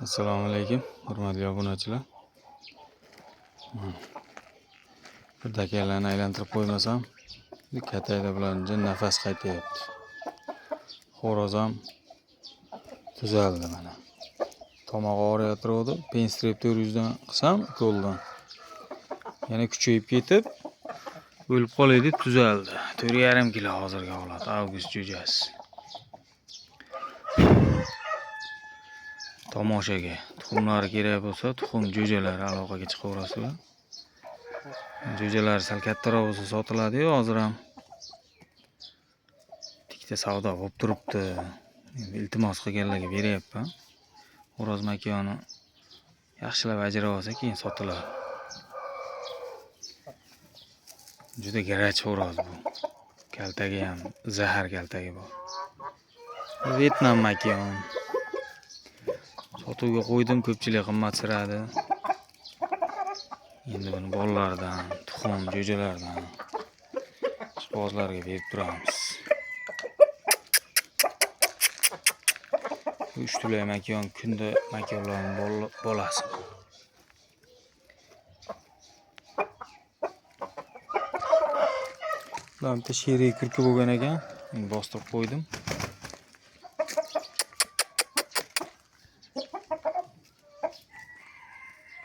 Assalomu alaykum, hurmatli obunachilar. Bir daqiqalarni aylantirib qo'ymasam, katayda bilan nafas qaytyapti. Xo'roz ham tuzaldi mana. Tomog'i og'riyotgandi, penstrip 400 dan qilsam, qo'ldan. Yana kuchayib ketib, o'lib qolay deb tuzaldi. 4,5 kilo hozirgi holat, avgust jo'jasi. Tomoshaga tuxumlari kerak bo'lsa, tuxum jo'jalari aloqaga chiqaverasizlar. Jo'jalar sal kattaroq bo'lsa sotiladi-yu, hozir ham ikkita savdo bo'lib turibdi. Iltimos qilganlarga beryapman. Xo'roz makoni yaxshilab ajrab olsa, keyin sotiladi. Juda garach xo'roz bu. Kaltagi ham zahar kaltagi bor. Vyetnam makon. Sotuvga qo'ydim, ko'pchilik qimmatsiradi. Endi buni bolalardan, tuxum, jo'jalardan ishqibozlarga berib turamiz. 3 tulay makon, kunda makonlarning bolasi. Bular bitta sherik kurki bo'lgan ekan. Bostirib qo'ydim.